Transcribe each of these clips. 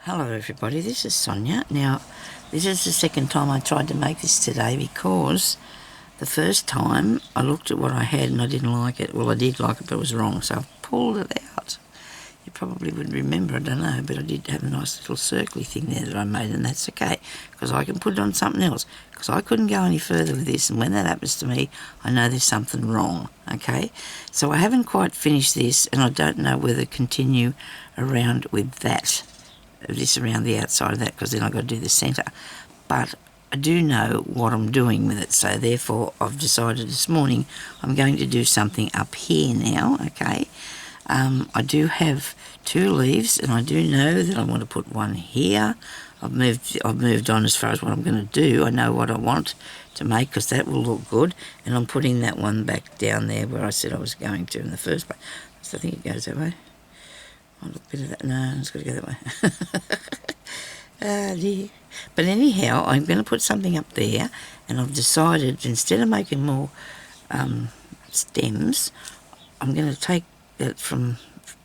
Hello everybody, this is Sonia. Now, this is the second time I tried to make this today because the first time I looked at what I had and I didn't like it. Well, I did like it, but it was wrong, so I pulled it out. You probably wouldn't remember, I don't know, but I did have a nice little circly thing there that I made, and that's okay, because I can put it on something else, because I couldn't go any further with this, and when that happens to me, I know there's something wrong, okay? So I haven't quite finished this, and I don't know whether to continue around with that. This around the outside of that, because then I've got to do the centre, but I do know what I'm doing with it, so therefore I've decided this morning I'm going to do something up here now, okay? I do have two leaves, and I do know that I want to put one here. I've moved on as far as what I'm going to do. I know what I want to make, because that will look good, and I'm putting that one back down there where I said I was going to in the first place. So I think it goes that way. I'll look a bit of that. No, it's got to go that way. Dear. But anyhow, I'm going to put something up there, and I've decided instead of making more stems, I'm going to take that from,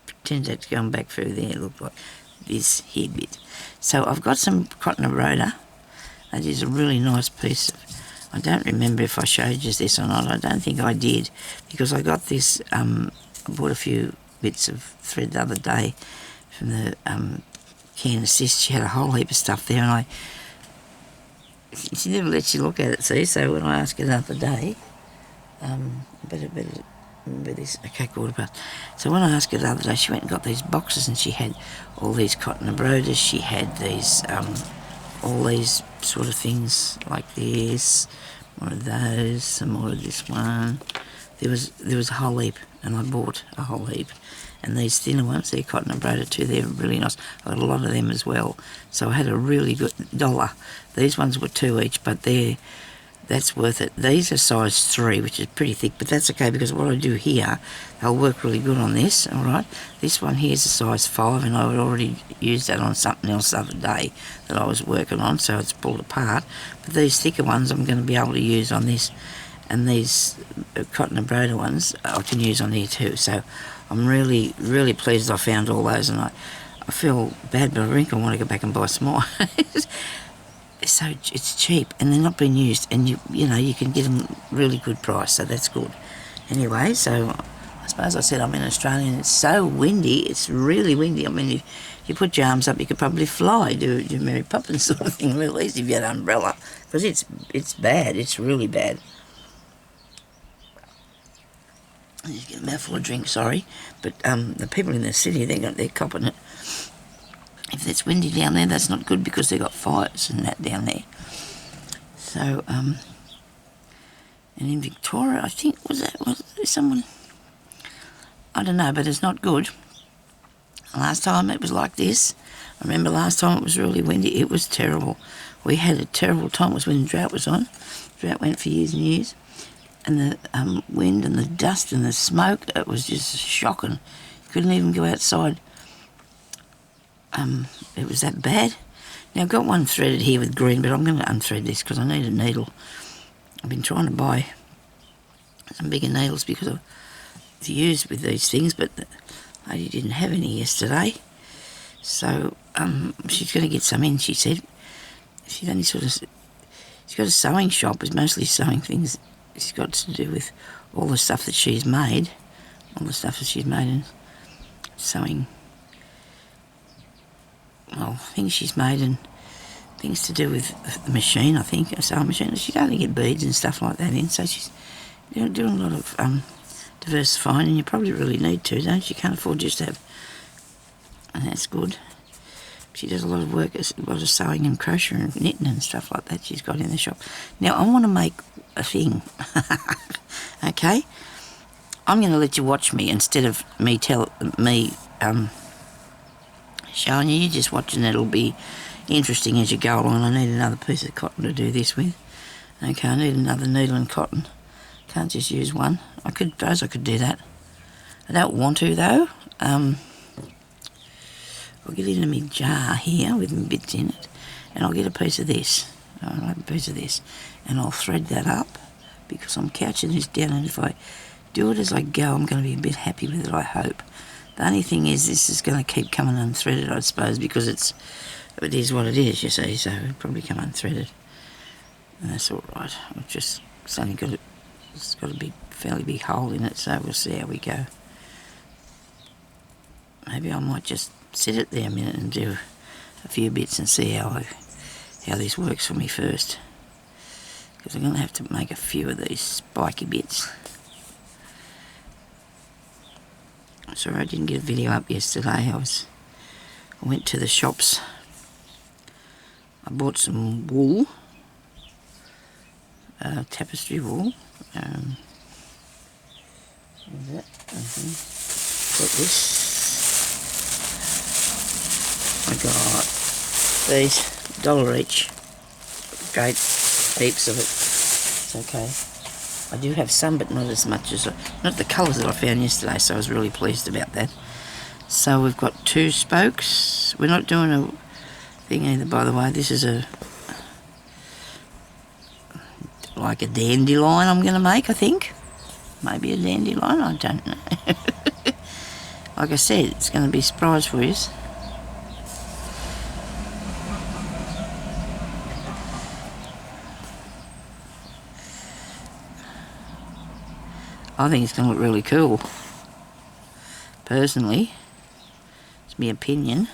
pretend that's going back through there, look like this here bit. So I've got some cotton Embroider. That is a really nice piece of, I don't remember if I showed you this or not. I don't think I did, because I got this, I bought a few bits of thread the other day from the Can Assist. She had a whole heap of stuff there, and she never lets you look at it, see, so when I asked her the other day, better remember this, okay, quarter past. So when I asked her the other day, she went and got these boxes, and she had all these cotton embroiders, she had these, all these sort of things like this, more of those, some more of this one. There was a whole heap, and I bought a whole heap. And these thinner ones, they're cotton embroidered too, they're really nice. I got a lot of them as well. So I had a really good $1. These ones were $2 each, but that's worth it. These are size 3, which is pretty thick, but that's okay, because what I do here, they'll work really good on this, all right? This one here is a size 5, and I had already used that on something else the other day that I was working on, so it's pulled apart. But these thicker ones I'm going to be able to use on this, and these cotton embroider ones I can use on here too. So I'm really, really pleased I found all those, and I feel bad, but I think I want to go back and buy some more. So it's cheap, and they're not being used, and you know you can get them really good price, so that's good. Anyway, so I suppose I said I'm in Australia, and it's so windy. It's really windy. I mean, if you put your arms up, you could probably fly, do Mary Poppins sort of thing, at least if you had an umbrella, because it's bad. It's really bad. I just get a mouthful of drink, sorry, but the people in the city, they're copping it. If it's windy down there, that's not good, because they've got fires and that down there. So, and in Victoria, I think, was there someone, I don't know, but it's not good. Last time it was like this. I remember last time it was really windy. It was terrible. We had a terrible time. It was when the drought was on. Drought went for years and years. And the wind and the dust and the smoke, it was just shocking. You couldn't even go outside. It was that bad. Now I've got one threaded here with green, but I'm going to unthread this because I need a needle. I've been trying to buy some bigger needles because to use with these things, but the lady didn't have any yesterday. So she's going to get some in, she said. She's got a sewing shop, it's mostly sewing things. She's got to do with all the stuff that she's made, and sewing, well, things she's made and things to do with the machine, I think, a sewing machine. She's going to get beads and stuff like that in, so she's doing a lot of diversifying, and you probably really need to, don't you? You can't afford just to have, and that's good. She does a lot of work, a lot of sewing and crochet and knitting and stuff like that she's got in the shop. Now, I want to make a thing, okay? I'm going to let you watch me instead of me showing you. You're just watching it. It'll be interesting as you go along. I need another piece of cotton to do this with. Okay, I need another needle and cotton. Can't just use one. I suppose I could do that. I don't want to, though. I'll get it in my jar here with my bits in it, and I'll get a piece of this. I'll have a piece of this, and I'll thread that up, because I'm couching this down, and if I do it as I go, I'm going to be a bit happy with it, I hope. The only thing is this is going to keep coming unthreaded, I suppose, because it is what it is, you see, so it'll probably come unthreaded. And that's all right. It's only got a big, fairly big hole in it, so we'll see how we go. Maybe I might just sit it there a minute and do a few bits and see how this works for me first. Because I'm going to have to make a few of these spiky bits. Sorry I didn't get a video up yesterday. I went to the shops. I bought some wool, tapestry wool. What is that? Got this. I got these, $1 each. Great heaps of it. It's okay. I do have some, but not as much as not the colours that I found yesterday, so I was really pleased about that. So we've got 2 spokes. We're not doing a thing either, by the way. This is like a dandelion I'm going to make, I think. Maybe a dandelion, I don't know. Like I said, it's going to be a surprise for you. I think it's going to look really cool. Personally, it's my opinion.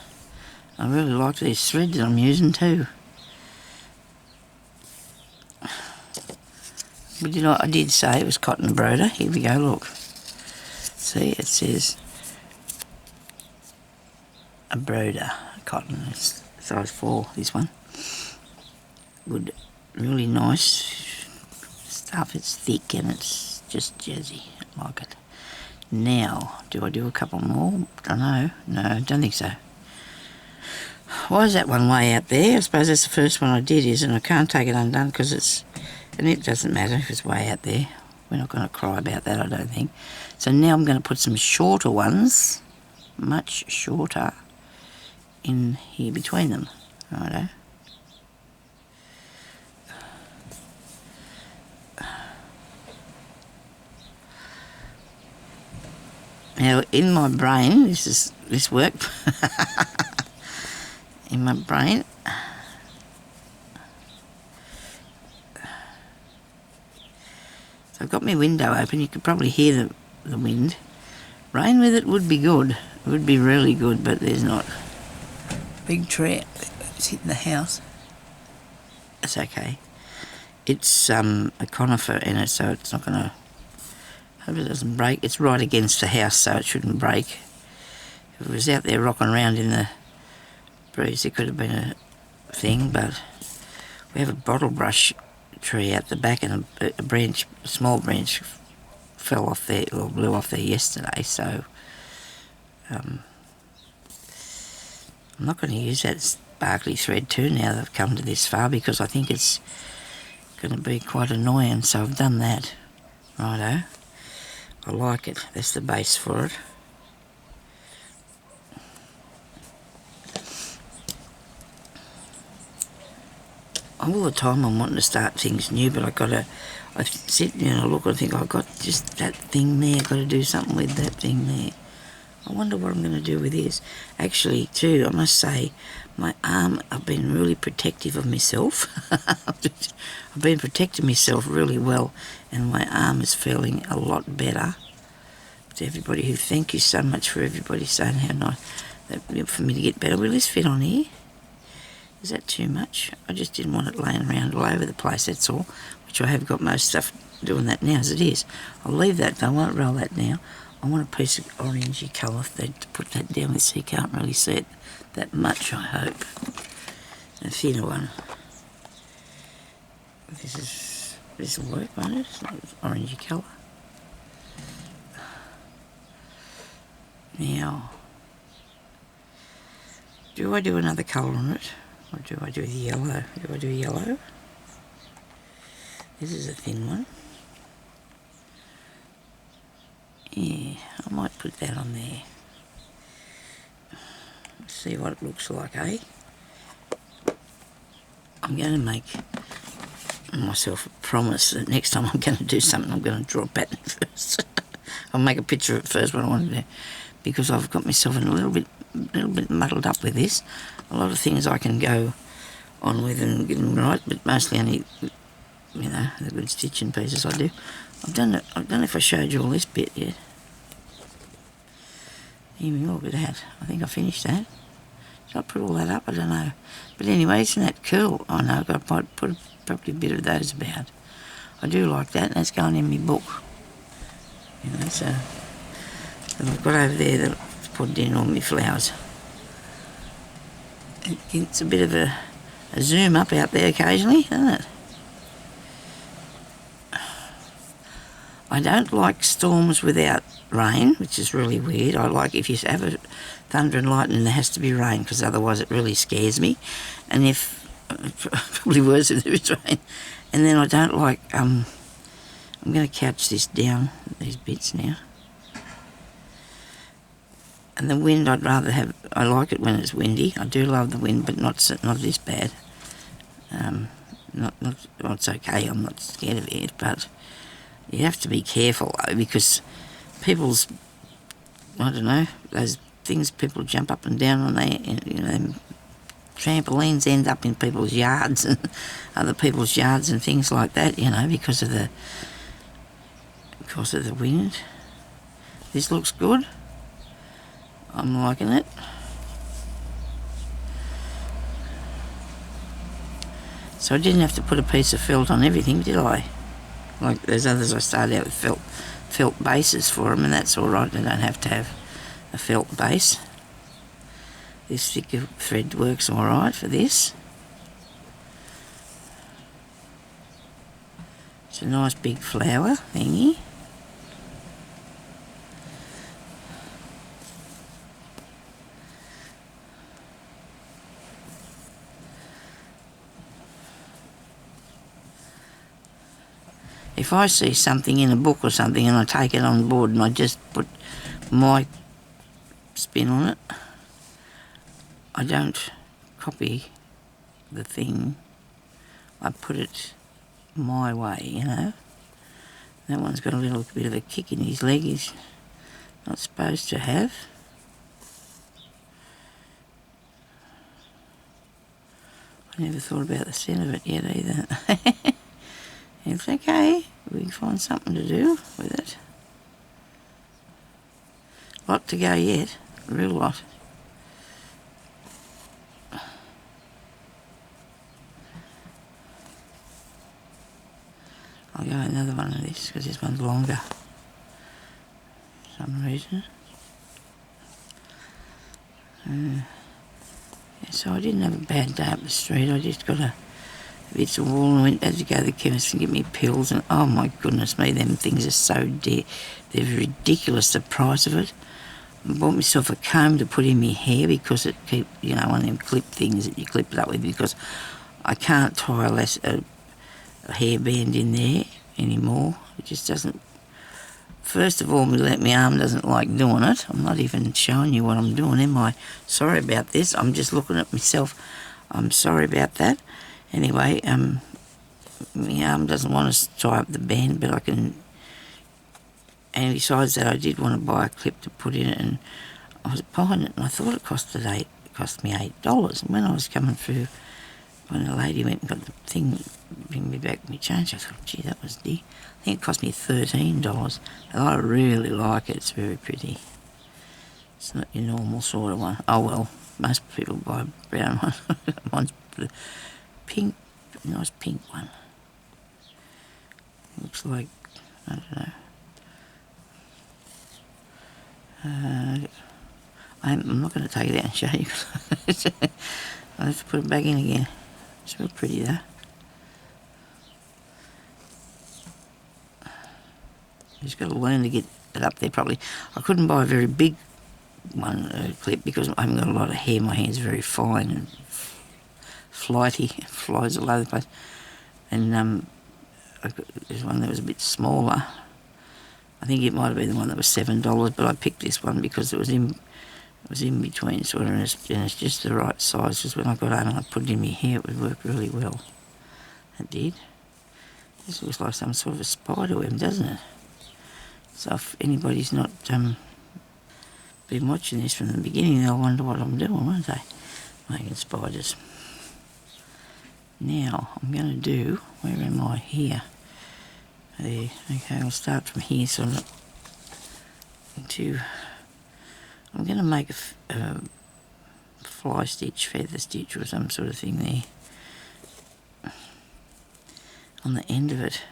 I really like these threads that I'm using too. But you know, I did say it was cotton embroider. Here we go, look. See, it says embroider cotton. It's size 4, this one. Good, really nice stuff. It's thick and it's just jazzy. I like it. Now, do I do a couple more? Don't know. No, I don't think so. Why is that one way out there? I suppose that's the first one I did, and I can't take it undone because it's... And it doesn't matter if it's way out there. We're not going to cry about that, I don't think. So now I'm going to put some shorter ones, much shorter, in here between them. Righto. Now, in my brain, this worked. In my brain, so I've got my window open. You could probably hear the wind. Rain with it would be good. It would be really good, but there's not. Big tree. It's hitting the house. It's okay. It's a conifer in it, so it's not going to... Hope it doesn't break. It's right against the house, so it shouldn't break. If it was out there rocking around in the breeze, it could have been a thing, but we have a bottle brush tree out the back, and a small branch fell off there, or blew off there yesterday, so I'm not going to use that sparkly thread too now that I've come to this far, because I think it's going to be quite annoying, so I've done that. Righto. I like it. That's the base for it. All the time I'm wanting to start things new, but I sit and I look and think, I've got just that thing there, I've got to do something with that thing there. I wonder what I'm going to do with this. Actually, too, I must say, my arm, I've been really protective of myself. I've been protecting myself really well, and my arm is feeling a lot better. To everybody who, thank you so much for everybody saying how nice that for me to get better. Will this fit on here? Is that too much? I just didn't want it laying around all over the place, that's all, which I have got most stuff doing that now as it is. I'll leave that though, I won't roll that now. I want a piece of orangey colour to put that down with, so you can't really see it that much, I hope. A thinner one. This will work, won't it? It's like orangey colour. Now, do I do another colour on it? Or do I do the yellow? Do I do yellow? This is a thin one. Yeah, I might put that on there. Let's see what it looks like, eh? I'm going to make myself a promise that next time I'm going to do something, I'm going to draw a pattern first. I'll make a picture of it first, what I want to do. because I've got myself in a little bit muddled up with this. A lot of things I can go on with and get them right, but mostly only, you know, the good stitching pieces I do. I don't know if I showed you all this bit yet. Even look at that. I think I finished that. Did I put all that up? I don't know. But anyway, isn't that cool? I know, I've got to put probably a bit of those about. I do like that, and that's going in my book. You know, so I've got over there that I've put in all my flowers. It's a bit of a zoom up out there occasionally, isn't it? I don't like storms without rain, which is really weird. I like if you have a thunder and lightning, there has to be rain, because otherwise it really scares me. And if, probably worse if there is rain. And then I don't like, I'm going to couch this down, these bits now. And the wind I'd rather have, I like it when it's windy. I do love the wind, but not this bad. Well, it's okay, I'm not scared of it, but you have to be careful though, because people's, I don't know, those things people jump up and down on, them trampolines end up in people's yards and other people's yards and things like that, you know, because of the wind. This looks good. I'm liking it. So I didn't have to put a piece of felt on everything, did I? Like there's others I started out with felt bases for them, and that's all right. They don't have to have a felt base. This thicker thread works all right for this. It's a nice big flower thingy. If I see something in a book or something and I take it on board and I just put my spin on it, I don't copy the thing. I put it my way, you know. That one's got a little bit of a kick in his leg he's not supposed to have. I never thought about the scent of it yet either. It's okay, we can find something to do with it. Lot to go yet, a real lot. I'll go another one of this because this one's longer for some reason. Yeah, so I didn't have a bad day up the street. I just got a bits of wool and had to go to the chemist and get me pills, and oh my goodness me, them things are so dear. They're ridiculous, the price of it. I bought myself a comb to put in my hair because it keep, you know, one of them clip things that you clip it up with, because I can't tie a hairband in there anymore. It just doesn't. First of all, my arm doesn't like doing it. I'm not even showing you what I'm doing, am I? Sorry about this. I'm just looking at myself. I'm sorry about that. Anyway, my arm doesn't want to tie up the band, but I can. And besides that, I did want to buy a clip to put in it, and I was buying it, and I thought it cost me $8. And when I was coming through, when the lady went and got the thing, bring me back my change, I thought, gee, that was dear. I think it cost me $13, and I really like it. It's very pretty. It's not your normal sort of one. Oh well, most people buy a brown one. Mine's pink, nice pink one. Looks like, I don't know. I'm not going to take it out and show you. I'll have to put it back in again. It's real pretty though. You just got to learn to get it up there properly. I couldn't buy a very big one clip because I haven't got a lot of hair. My hair's very fine and flighty. It flies all over the place. And there's one that was a bit smaller. I think it might have been the one that was $7, but I picked this one because it was in between sort of, and it's just the right size. Because when I got home and I put it in my hair, it would work really well. It did. This looks like some sort of a spider web, doesn't it? So if anybody's not been watching this from the beginning, they'll wonder what I'm doing, won't they? Making spiders. Now, I'm going to do, where am I? Here. There. Okay, I'll start from here, so I'm going to make a fly stitch, feather stitch or some sort of thing there on the end of it,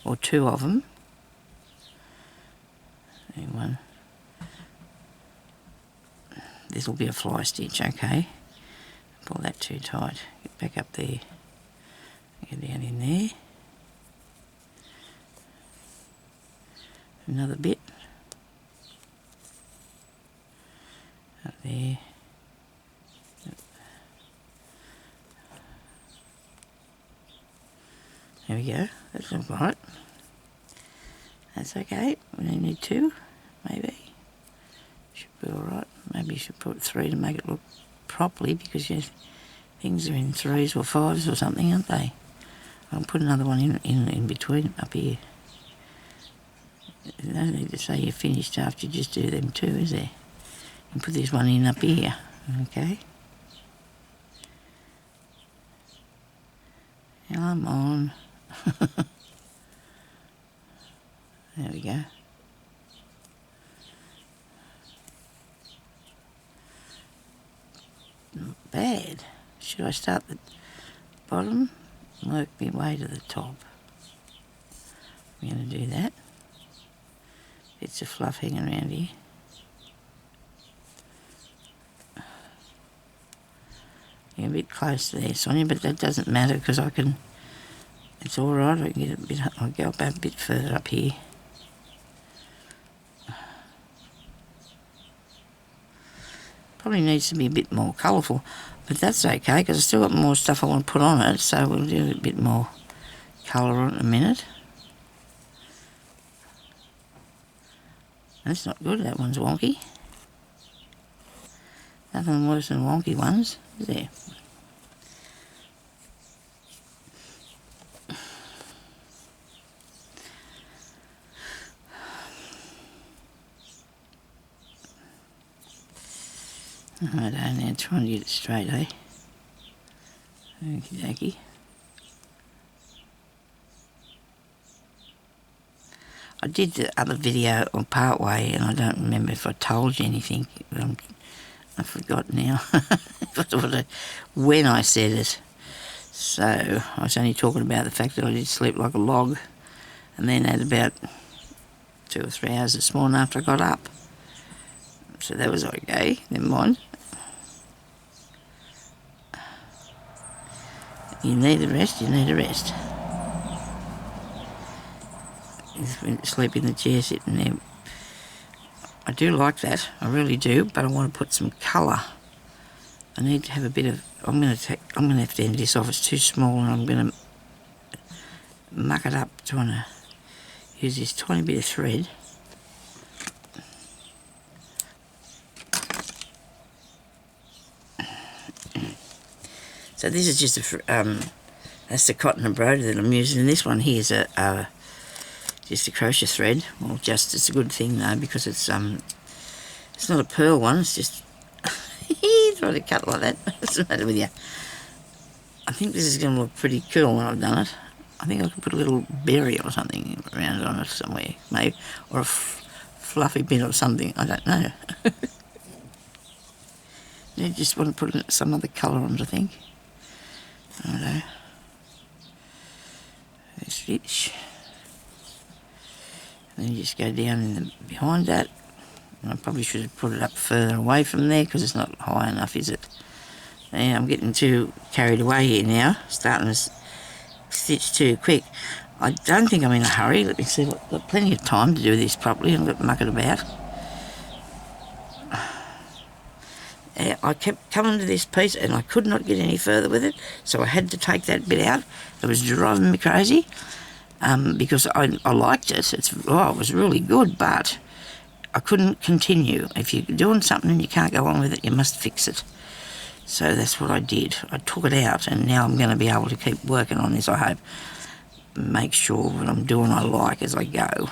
or two of them. One. This will be a fly stitch, okay. Pull that too tight. Get back up there. Get down in there. Another bit. Up there. There we go. That's all right. That's okay. We only need two, maybe. Should be all right. Maybe you should put three to make it look properly, because things are in threes or fives or something, aren't they? I'll put another one in between up here. There's no need to say you're finished after you just do them two, is there? You can put this one in up here, okay? Come on. There we go. Not bad. Should I start at the bottom and work my way to the top? I'm going to do that. Bits of fluff hanging around here. You're a bit close there, Sonia, but that doesn't matter because I can. It's all right. I can get a bit. I'll go up a bit further up here. Probably needs to be a bit more colourful, but that's okay because I've still got more stuff I want to put on it, so we'll do a bit more colour on it in a minute. That's not good, that one's wonky. Nothing worse than wonky ones, is there? Right, now trying to get it straight, eh? Okie dokie. I did the other video on part way, and I don't remember if I told you anything. I forgot now when I said it. So I was only talking about the fact that I did sleep like a log, and then at about 2 or 3 hours this morning after I got up. So that was okay, never mind. You need a rest, you need a rest. Sleep in the chair sitting there. I do like that, I really do, but I want to put some colour. I need to have a bit of. I'm going to have to end this off. It's too small, and I'm going to muck it up trying to use this tiny bit of thread. So this is just that's the cotton embroidery that I'm using. And this one here is just a crochet thread. Well, it's a good thing though, because it's not a pearl one. It's just trying to cut like that. What's the matter with you? I think this is going to look pretty cool when I've done it. I think I could put a little berry or something around on it somewhere, maybe, or a fluffy bit or something. I don't know. You just want to put some other colour on it, I think. I don't know. Stitch. And then you just go down behind that. And I probably should have put it up further away from there because it's not high enough, is it? Yeah, I'm getting too carried away here now, starting to stitch too quick. I don't think I'm in a hurry. Let me see. I've got plenty of time to do this properly and not muck it about. I kept coming to this piece and I could not get any further with it, so I had to take that bit out. It was driving me crazy because I liked it. It was really good, but I couldn't continue. If you're doing something and you can't go on with it, you must fix it. So that's what I did. I took it out, and now I'm going to be able to keep working on this, I hope. Make sure what I'm doing I like as I go.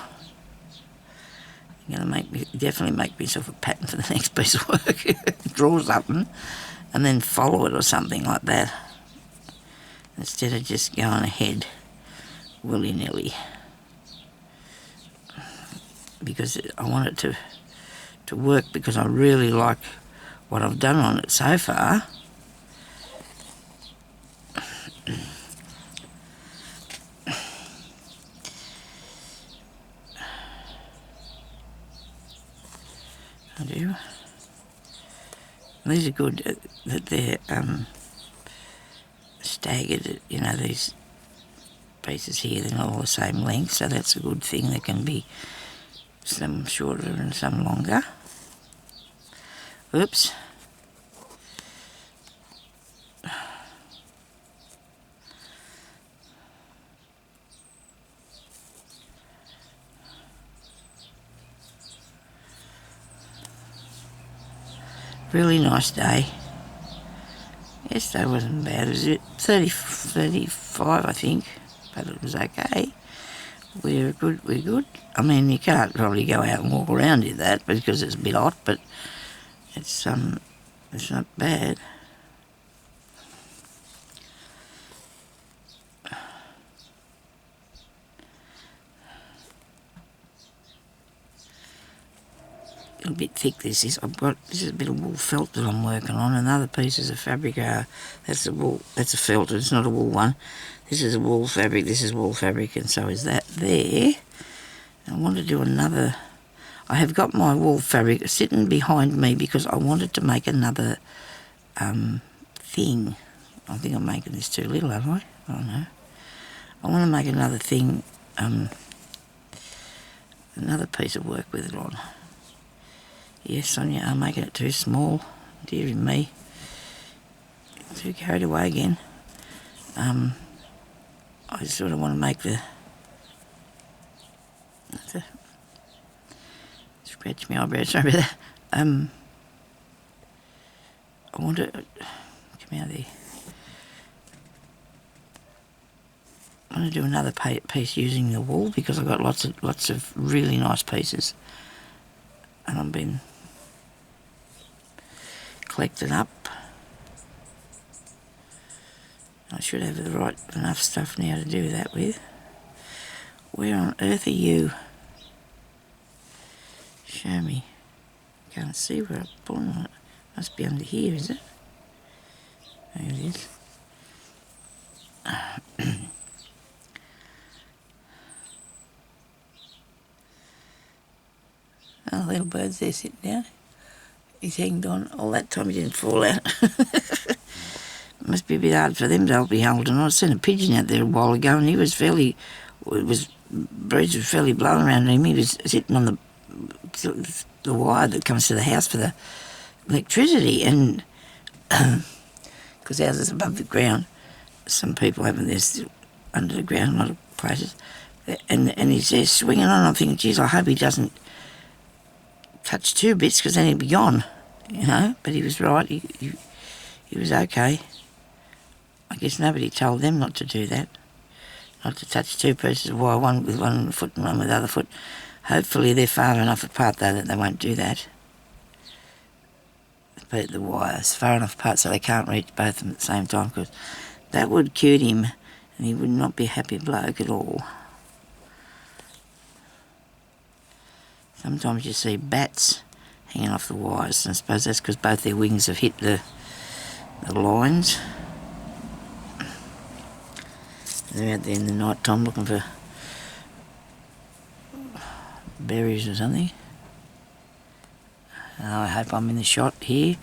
I'm going to definitely make myself a pattern for the next piece of work. Draw something and then follow it or something like that, instead of just going ahead willy-nilly, because I want it to work, because I really like what I've done on it so far. I do. These are good that they're staggered, you know, these pieces here, they're not all the same length, so that's a good thing. There can be some shorter and some longer. Oops. Really nice day. Yesterday wasn't bad, was it? 35, I think, but it was okay. We're good. I mean, you can't probably go out and walk around in that because it's a bit hot, but it's not bad. A bit thick this is. This is a bit of wool felt that I'm working on, and other pieces of fabric are, that's a felt, it's not a wool one. This is a wool fabric, this is wool fabric, and so is that there. I want to do another, I have got my wool fabric sitting behind me because I wanted to make another thing. I think I'm making this too little, have I? I don't know. I want to make another thing, another piece of work with it on. Yes, Sonia, I'm making it too small. Dear me. Too carried away again. I sort of want to make scratch my eyebrow, sorry about that. I want to, come out there. I want to do another piece using the wool because I've got lots of really nice pieces. And I've been collecting up. I should have the right enough stuff now to do that with. Where on earth are you? Show me. Can't see where I'm pulling on it. Must be under here, is it? There it is. Oh, little bird's there sitting down. He's hanged on. All that time he didn't fall out. Must be a bit hard for them to be holding on. I sent a pigeon out there a while ago and he was breeze was fairly blowing around him. He was sitting on the wire that comes to the house for the electricity, and because ours is above the ground, some people have this under the ground, a lot of places, and he's there swinging on. I'm thinking, geez, I hope he doesn't touch 2 bits because then he'd be gone, you know. But he was right. He was okay. I guess nobody told them not to do that, not to touch 2 pieces of wire, one with one foot and one with the other foot. Hopefully they're far enough apart though that they won't do that. But the wire's far enough apart so they can't reach both of them at the same time, because that would cute him and he would not be a happy bloke at all. Sometimes you see bats hanging off the wires, and I suppose that's because both their wings have hit the lines. They're out there in the night time looking for berries or something. I hope I'm in the shot here.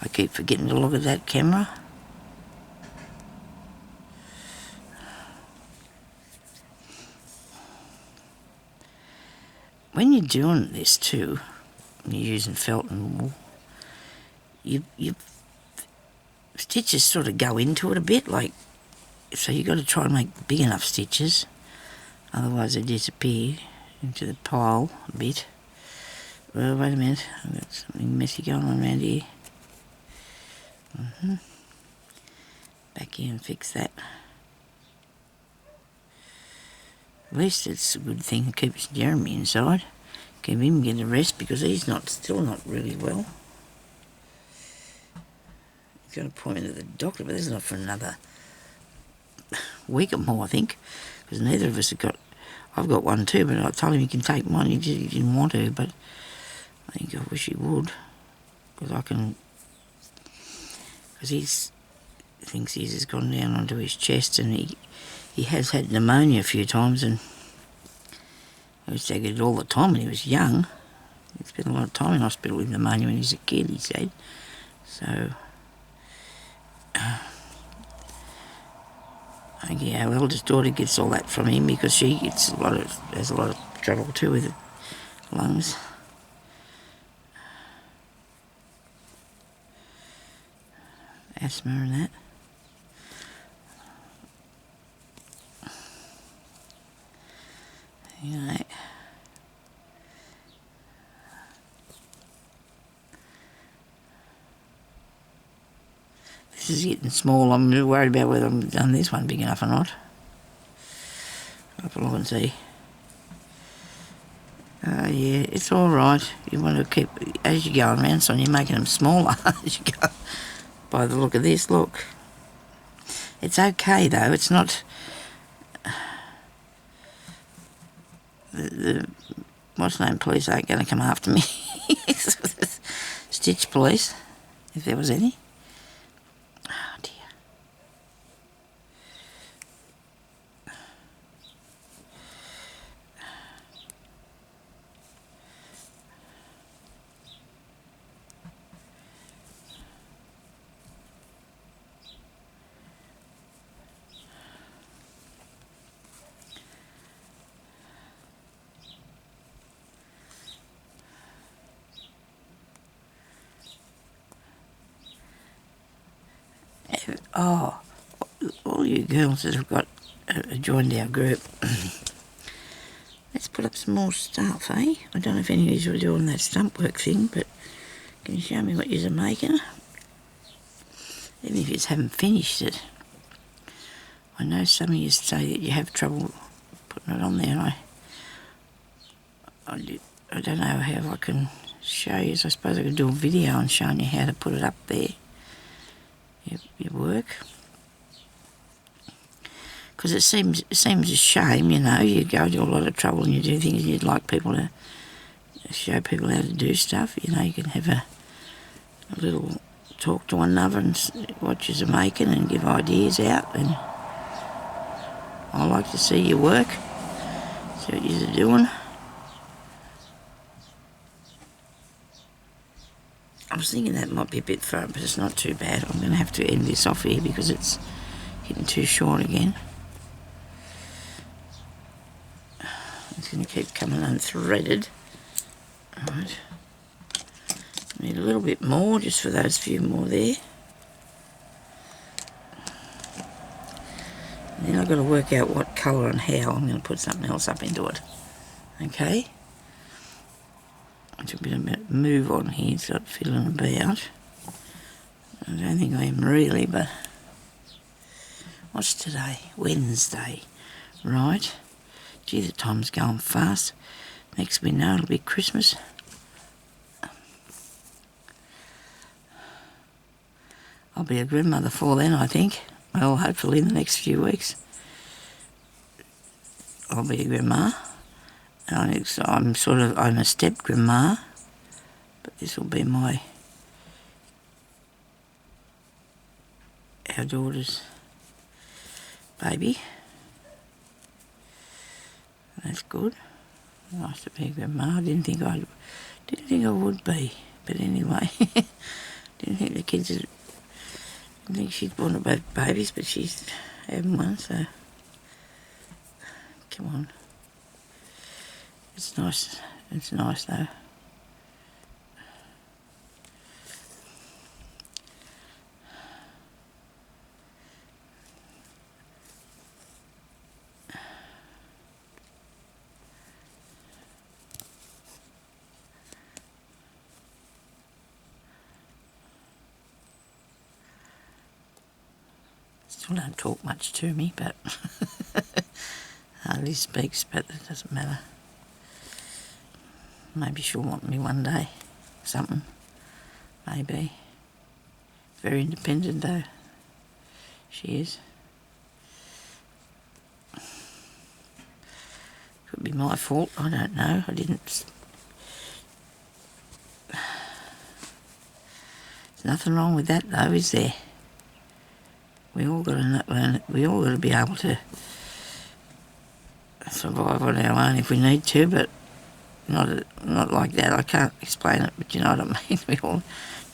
I keep forgetting to look at that camera. When you're doing this too, when you're using felt and wool, you stitches sort of go into it a bit, like, so you got to try and make big enough stitches, otherwise they disappear into the pile a bit. Well, wait a minute, I've got something messy going on around here. Back here and fix that. At least it's a good thing to keep Jeremy inside. give him get a rest because he's still not really well. He's got an appointment at the doctor, but that's not for another week or more, I think, because neither of us have got. I've got one too, but I told him he can take mine. He didn't want to, but I think I wish he would, because I can. Because he thinks his has gone down onto his chest, and he has had pneumonia a few times, and he used to get it all the time when he was young. He spent a lot of time in hospital with pneumonia when he was a kid, he said. So, I think our eldest daughter gets all that from him because she has a lot of trouble too with the lungs. Asthma and that. Anyway. This is getting small. I'm worried about whether I've done this one big enough or not. I'll have a look and see. Yeah, it's all right. You want to keep, as you go around, so you're making them smaller as you go. By the look of this, look. It's okay though. It's not. The what's name police ain't going to come after me. Stitch police, if there was any. Oh dear. Oh, all you girls that have got joined our group, let's put up some more stuff, eh? I don't know if any of you are doing that stump work thing, but can you show me what you're making? Even if you haven't finished it. I know some of you say that you have trouble putting it on there, and I don't know how I can show you. So I suppose I could do a video on showing you how to put it up there. Your work, because it seems a shame, you know. You go to a lot of trouble and you do things and you'd like people to show people how to do stuff. You know, you can have a little talk to one another and what you're making and give ideas out. And I like to see your work, see what you're doing. I was thinking that might be a bit far, but it's not too bad. I'm going to have to end this off here because it's getting too short again. It's going to keep coming unthreaded. Alright. Need a little bit more, just for those few more there. And then I've got to work out what colour and how. I'm going to put something else up into it. Okay? It's a bit of a move on here, it's got fiddling about. I don't think I am really, but what's today? Wednesday, right? Gee, the time's going fast. Next we know, it'll be Christmas. I'll be a grandmother for then, I think. Well, hopefully in the next few weeks. I'll be a grandma. I'm a step grandma, but this will be our daughter's baby. That's good. Nice to be a grandma. I didn't think I would be, but anyway, didn't think the kids. Didn't think she'd want both babies, but she's having one. So come on. It's nice. It's nice though. Still don't talk much to me, but hardly speaks, but it doesn't matter. Maybe she'll want me one day. Something. Maybe. Very independent though. She is. Could be my fault, I don't know. I didn't... There's nothing wrong with that though, is there? We all got to learn it. We all got to be able to survive on our own if we need to, but not like that. I can't explain it, but you know what I mean. We all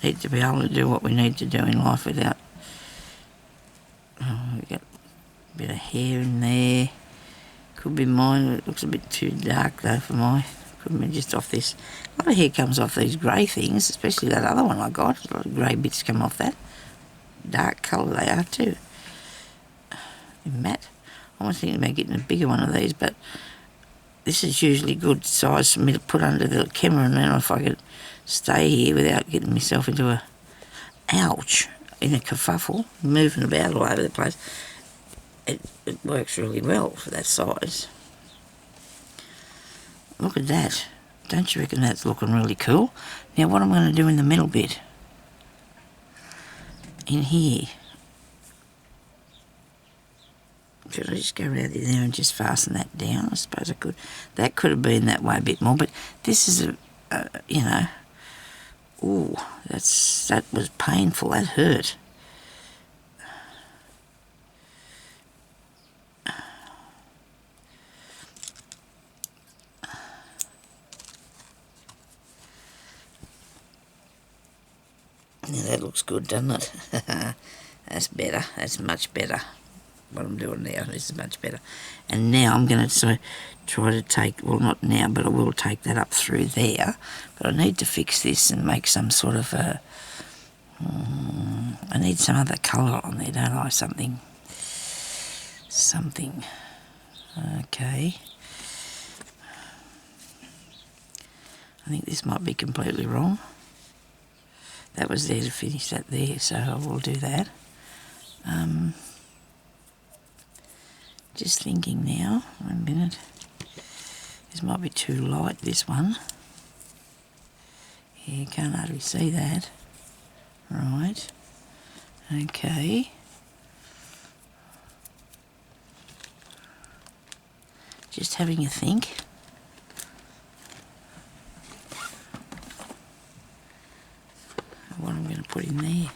need to be able to do what we need to do in life without... Oh, we got a bit of hair in there. Could be mine. It looks a bit too dark though for my... Could be just off this. A lot of hair comes off these grey things, especially that other one I got. A lot of grey bits come off that. Dark colour they are too. Matte. I was thinking about getting a bigger one of these, but this is usually good size for me to put under the camera, and then if I could stay here without getting myself into a... Ouch! In a kerfuffle, moving about all over the place. It works really well for that size. Look at that. Don't you reckon that's looking really cool? Now what I'm going to do in the middle bit, in here, should I just go around there and just fasten that down? I suppose I could. That could have been that way a bit more, but this is you know, ooh, that was painful, that hurt. Now that looks good, doesn't it? That's better. That's much better. What I'm doing now, this is much better. And now I'm going to try to take, well not now, but I will take that up through there. But I need to fix this and make some sort of a... I need some other colour on there, don't I? Something. Okay. I think this might be completely wrong. That was there to finish that there, so I will do that. Just thinking now, 1 minute. This might be too light, this one. Yeah, you can't hardly see that. Right. Okay. Just having a think. What I'm going to put in there.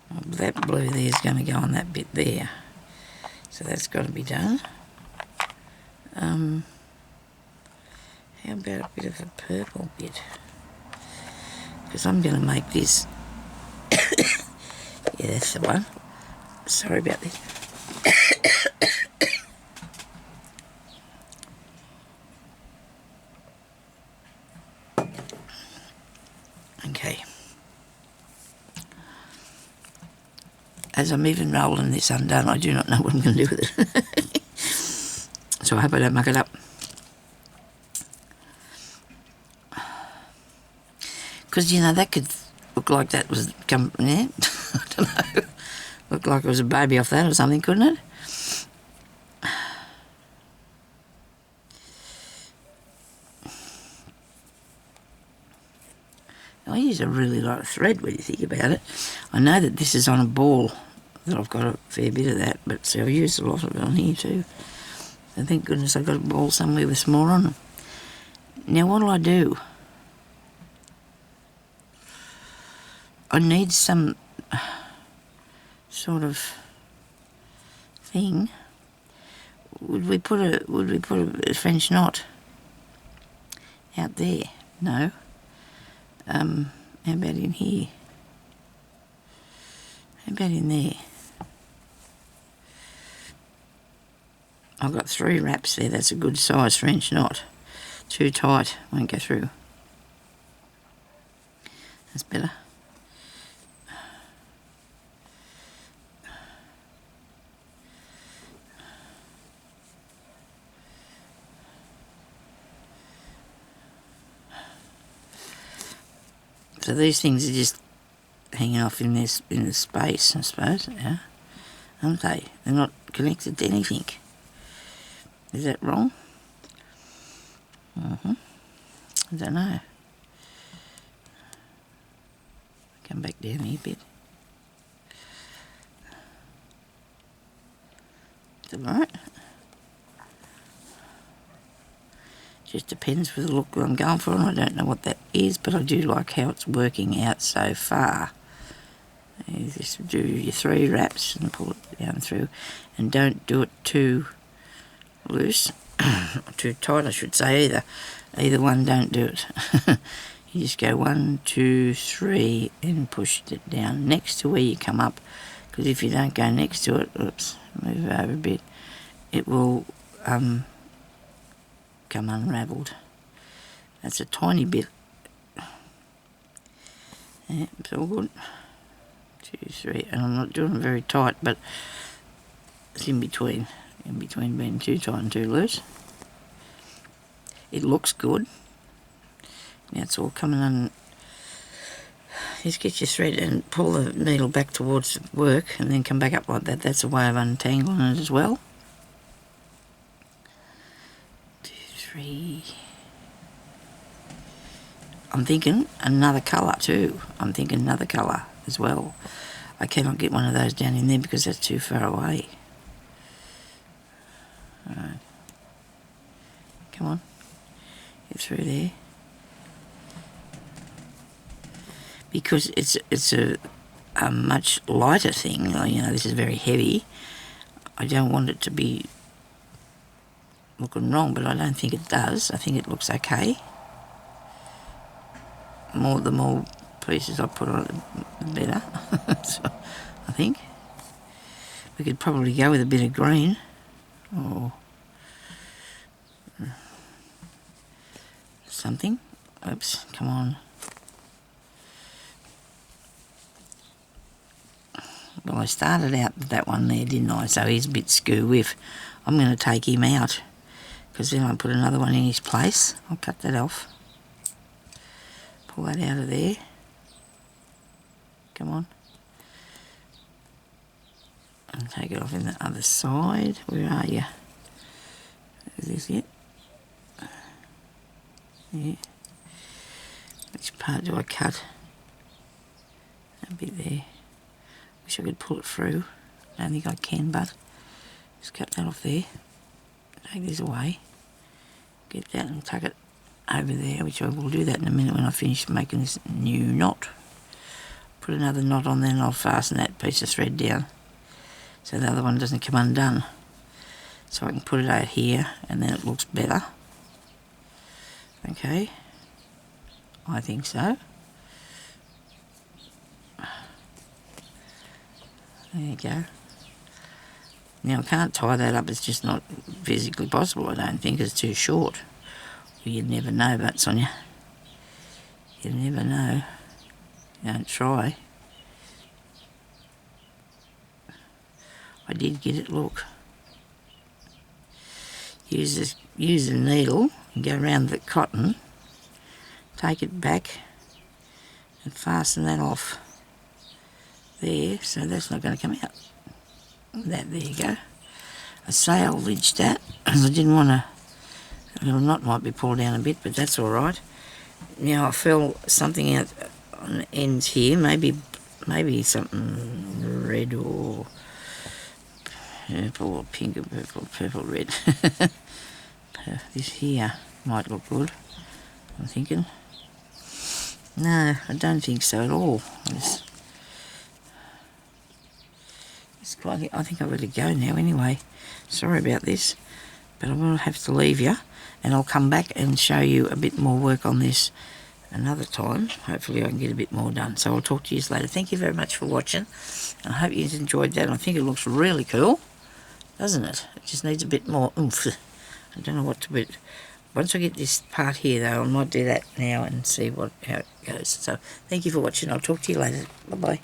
Well, that blue there is going to go on that bit there. So that's got to be done. How about a bit of a purple bit? Because I'm going to make this... Yeah, that's the one. Sorry about this. Okay. As I'm even rolling this undone, I do not know what I'm going to do with it. So I hope I don't muck it up. Because, you know, that could look like that was... yeah, I don't know. Look like it was a baby off that or something, couldn't it? I use a really lot of thread when you think about it. I know that this is on a ball, that I've got a fair bit of that, but see, I've used a lot of it on here too. So thank goodness I've got a ball somewhere with some more on them. Now what'll I do? I need some sort of thing. Would we put a French knot out there? No. How about in here? How about in there? I've got 3 wraps there. That's a good size French knot. Too tight, won't go through. That's better. So these things are just hanging off in this the space, I suppose, yeah, aren't they? They're not connected to anything. Is that wrong? I don't know. Come back down here a bit. Is that right? Just depends with the look that I'm going for, and I don't know what that is, but I do like how it's working out so far. You just do your 3 wraps and pull it down through, and don't do it too loose, too tight I should say either one, don't do it. You just go 1, 2, 3 and push it down next to where you come up, because if you don't go next to it, oops, move over a bit, it will come unravelled. That's a tiny bit. Yeah, it's all good. 2, 3, and I'm not doing it very tight, but it's in between being too tight and too loose. It looks good. Now it's all coming on. Just get your thread and pull the needle back towards the work and then come back up like that. That's a way of untangling it as well. 2, 3. I'm thinking another colour too. I'm thinking another colour as well. I cannot get one of those down in there because that's too far away. Alright. Come on. Get through there. Because it's a much lighter thing, you know, this is very heavy. I don't want it to be looking wrong, but I don't think it does. I think it looks okay. The more pieces I put on it, the better. So, I think. We could probably go with a bit of green. Or something. Oops, come on. Well, I started out with that one there, didn't I? So he's a bit skew-whiff. I'm going to take him out, because then I'll put another one in his place. I'll cut that off. Pull that out of there. Come on. And take it off in the other side. Where are you? Is this it? Yeah. Which part do I cut? A bit there. Wish I could pull it through. I don't think I can, but just cut that off there. Take this away. Get that and tuck it over there, which I will do that in a minute when I finish making this new knot. Put another knot on there and I'll fasten that piece of thread down so the other one doesn't come undone. So I can put it out here and then it looks better. Okay, I think so. There you go. Now I can't tie that up, it's just not physically possible, I don't think. It's too short. Well, you'd never know, but Sonia, you'd never know. Don't try. I did get it, look. Use the needle and go around the cotton, take it back and fasten that off there, so that's not going to come out. There you go. I salvaged that because I didn't want to. The little knot might be pulled down a bit, but that's all right. Now I fell something out on the ends here, maybe something red or purple or pink or purple red. This here might look good, I'm thinking. No, I don't think so at all. It's quite, I think I better go now anyway. Sorry about this, but I will have to leave you, and I'll come back and show you a bit more work on this another time. Hopefully I can get a bit more done. So I'll talk to you later. Thank you very much for watching. I hope you enjoyed that. I think it looks really cool, doesn't it? It just needs a bit more oomph. I don't know what to put. Once I get this part here though, I might do that now and see how it goes. So thank you for watching. I'll talk to you later. Bye bye.